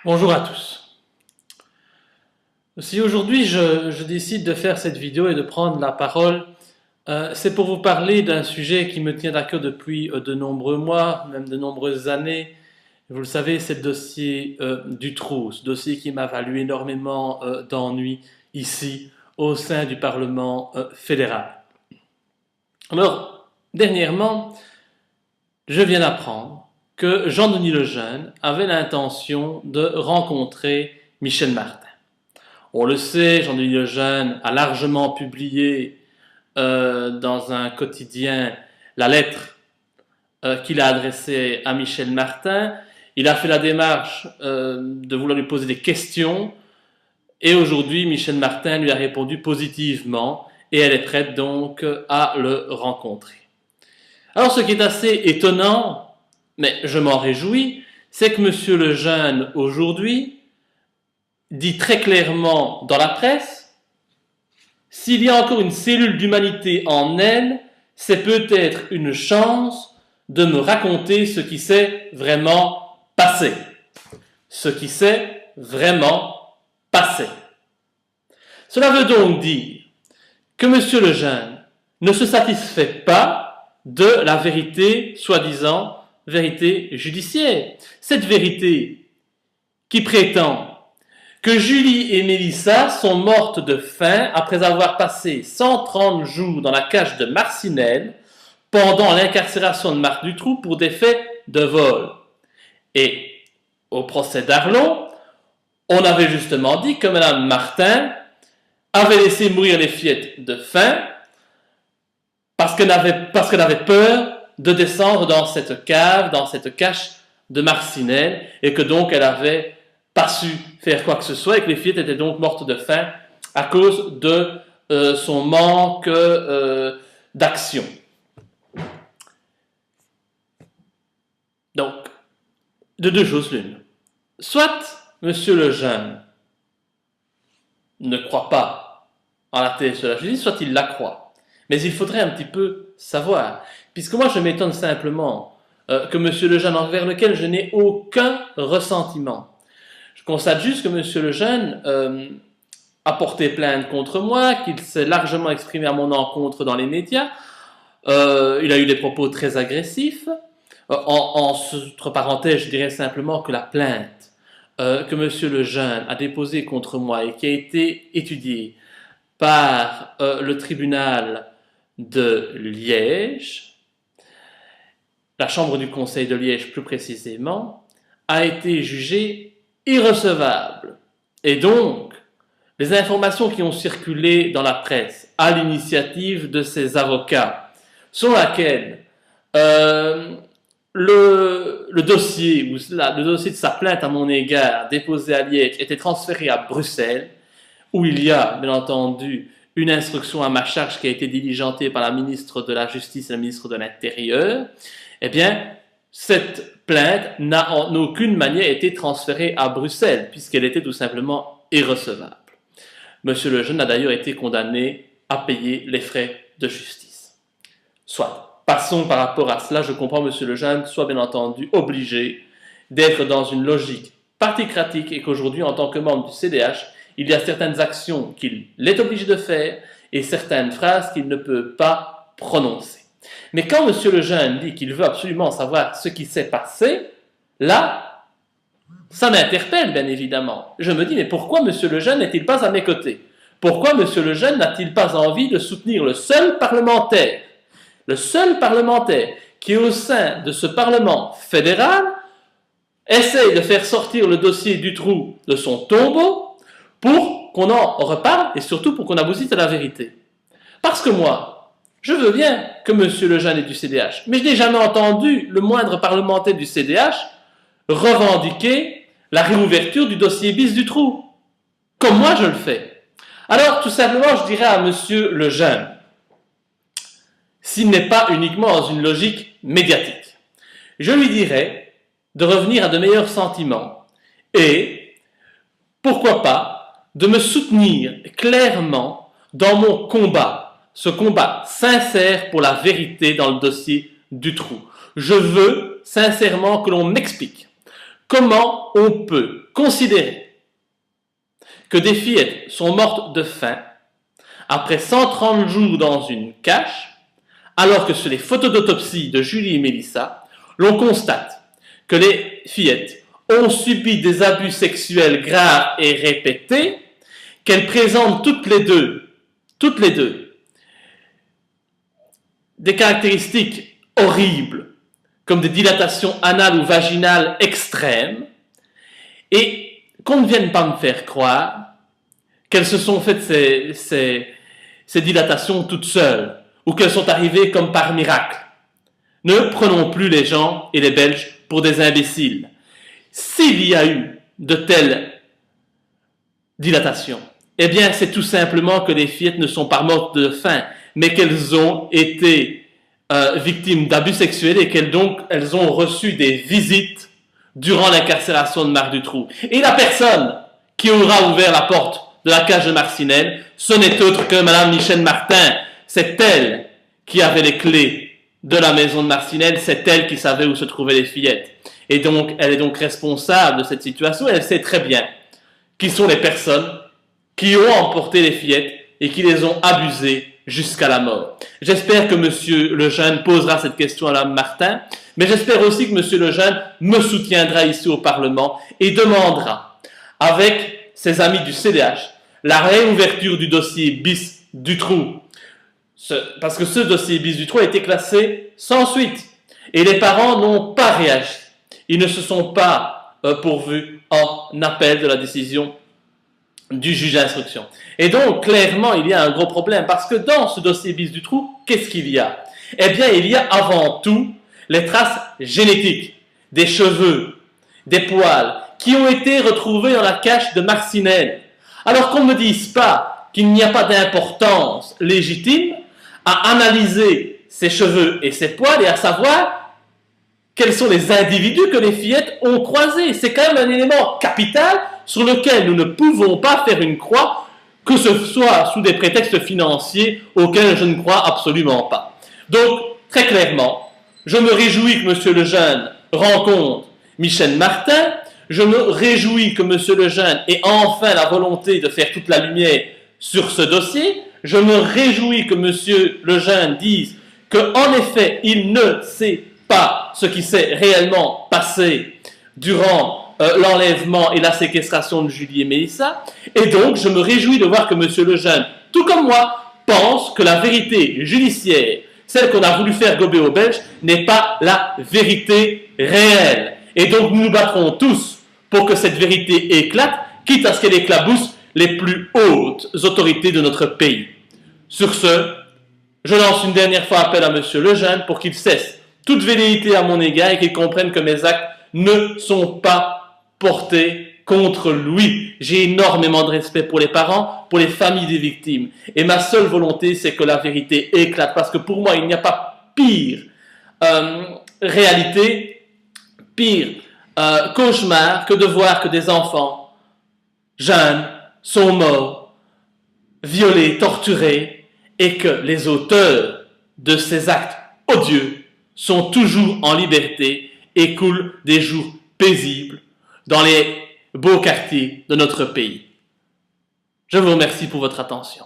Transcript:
Bonjour à tous. Si aujourd'hui je décide de faire cette vidéo et de prendre la parole, c'est pour vous parler d'un sujet qui me tient à cœur depuis de nombreux mois, même de nombreuses années. Vous le savez, c'est le dossier Dutroux, ce dossier qui m'a valu énormément d'ennuis ici au sein du Parlement fédéral. Alors, dernièrement, je viens d'apprendre que Jean-Denis Lejeune avait l'intention de rencontrer Michel Martin. On le sait, Jean-Denis Lejeune a largement publié dans un quotidien la lettre qu'il a adressée à Michel Martin. Il a fait la démarche de vouloir lui poser des questions et aujourd'hui Michel Martin lui a répondu positivement et elle est prête donc à le rencontrer. Alors ce qui est assez étonnant, mais je m'en réjouis, c'est que M. Lejeune aujourd'hui dit très clairement dans la presse, s'il y a encore une cellule d'humanité en elle, c'est peut-être une chance de me raconter ce qui s'est vraiment passé. Ce qui s'est vraiment passé. Cela veut donc dire que M. Lejeune ne se satisfait pas de la vérité, soi-disant vérité judiciaire. Cette vérité qui prétend que Julie et Mélissa sont mortes de faim après avoir passé 130 jours dans la cage de Marcinelle pendant l'incarcération de Marc Dutroux pour des faits de vol. Et au procès d'Arlon, on avait justement dit que Mme Martin avait laissé mourir les fillettes de faim parce qu'elle avait peur de descendre dans cette cave, dans cette cache de Marcinelle, et que donc elle avait pas su faire quoi que ce soit, et que les fillettes étaient donc mortes de faim à cause de son manque d'action. Donc, de deux choses l'une. Soit M. Lejeune ne croit pas en la thèse de la justice, soit il la croit. Mais il faudrait un petit peu savoir, puisque moi je m'étonne simplement que M. Lejeune, envers lequel je n'ai aucun ressentiment. Je constate juste que M. Lejeune a porté plainte contre moi, qu'il s'est largement exprimé à mon encontre dans les médias. Il a eu des propos très agressifs. Entre parenthèses, je dirais simplement que la plainte que M. Lejeune a déposée contre moi et qui a été étudiée par le tribunal de Liège, la chambre du conseil de Liège plus précisément, a été jugée irrecevable. Et donc, les informations qui ont circulé dans la presse à l'initiative de ses avocats, sur laquelle le dossier de sa plainte à mon égard déposé à Liège était transféré à Bruxelles, où il y a, bien entendu, une instruction à ma charge qui a été diligentée par la ministre de la Justice et la ministre de l'Intérieur, eh bien, cette plainte n'a en aucune manière été transférée à Bruxelles, puisqu'elle était tout simplement irrecevable. M. Lejeune a d'ailleurs été condamné à payer les frais de justice. Soit, passons par rapport à cela, je comprends M. Lejeune soit bien entendu obligé d'être dans une logique particratique et qu'aujourd'hui, en tant que membre du CDH, il y a certaines actions qu'il est obligé de faire et certaines phrases qu'il ne peut pas prononcer. Mais quand M. Lejeune dit qu'il veut absolument savoir ce qui s'est passé, là, ça m'interpelle bien évidemment. Je me dis, mais pourquoi M. Lejeune n'est-il pas à mes côtés? Pourquoi M. Lejeune n'a-t-il pas envie de soutenir le seul parlementaire qui au sein de ce Parlement fédéral essaye de faire sortir le dossier Dutroux de son tombeau pour qu'on en reparle et surtout pour qu'on aboutisse à la vérité. Parce que moi, je veux bien que M. Lejeune est du CDH, mais je n'ai jamais entendu le moindre parlementaire du CDH revendiquer la réouverture du dossier bis Dutroux, comme moi je le fais. Alors, tout simplement, je dirais à M. Lejeune, s'il n'est pas uniquement dans une logique médiatique, je lui dirais de revenir à de meilleurs sentiments et, pourquoi pas, de me soutenir clairement dans mon combat, ce combat sincère pour la vérité dans le dossier Dutroux. Je veux sincèrement que l'on m'explique comment on peut considérer que des fillettes sont mortes de faim après 130 jours dans une cache, alors que sur les photos d'autopsie de Julie et Mélissa, l'on constate que les fillettes ont subi des abus sexuels graves et répétés, qu'elles présentent toutes les deux, des caractéristiques horribles, comme des dilatations anales ou vaginales extrêmes, et qu'on ne vienne pas me faire croire qu'elles se sont faites ces dilatations toutes seules, ou qu'elles sont arrivées comme par miracle. Ne prenons plus les gens et les Belges pour des imbéciles. S'il y a eu de telles dilatations, eh bien c'est tout simplement que les fillettes ne sont pas mortes de faim, mais qu'elles ont été victimes d'abus sexuels et elles ont reçu des visites durant l'incarcération de Marc Dutroux. Et la personne qui aura ouvert la porte de la cage de Marcinelle, ce n'est autre que Madame Michel Martin. C'est elle qui avait les clés de la maison de Marcinelle, c'est elle qui savait où se trouvaient les fillettes. Et donc, elle est donc responsable de cette situation, et elle sait très bien qui sont les personnes qui ont emporté les fillettes et qui les ont abusées jusqu'à la mort. J'espère que M. Lejeune posera cette question à Mme Martin, mais j'espère aussi que M. Lejeune me soutiendra ici au Parlement et demandera, avec ses amis du CDH, la réouverture du dossier bis Dutroux. Parce que ce dossier bis Dutroux a été classé sans suite. Et les parents n'ont pas réagi. Ils ne se sont pas pourvus en appel de la décision du juge d'instruction. Et donc, clairement, il y a un gros problème. Parce que dans ce dossier bis Dutroux, qu'est-ce qu'il y a? Eh bien, il y a avant tout les traces génétiques, des cheveux, des poils, qui ont été retrouvés dans la cache de Marcinelle. Alors qu'on ne me dise pas qu'il n'y a pas d'importance légitime à analyser ses cheveux et ses poils et à savoir quels sont les individus que les fillettes ont croisés. C'est quand même un élément capital sur lequel nous ne pouvons pas faire une croix, que ce soit sous des prétextes financiers auxquels je ne crois absolument pas. Donc, très clairement, je me réjouis que M. Lejeune rencontre Michel Martin. Je me réjouis que M. Lejeune ait enfin la volonté de faire toute la lumière sur ce dossier. Je me réjouis que M. Lejeune dise qu'en effet, il ne sait pas ce qui s'est réellement passé durant l'enlèvement et la séquestration de Julie et Mélissa. Et donc, je me réjouis de voir que M. Lejeune, tout comme moi, pense que la vérité judiciaire, celle qu'on a voulu faire gober aux Belges, n'est pas la vérité réelle. Et donc, nous nous battrons tous pour que cette vérité éclate, quitte à ce qu'elle éclabousse les plus hautes autorités de notre pays. Sur ce, je lance une dernière fois appel à M. Lejeune pour qu'il cesse toute velléité à mon égard et qu'il comprenne que mes actes ne sont pas portés contre lui. J'ai énormément de respect pour les parents, pour les familles des victimes. Et ma seule volonté, c'est que la vérité éclate. Parce que pour moi, il n'y a pas pire réalité, pire cauchemar que de voir que des enfants jeunes sont morts, violés, torturés, et que les auteurs de ces actes odieux sont toujours en liberté et coulent des jours paisibles dans les beaux quartiers de notre pays. Je vous remercie pour votre attention.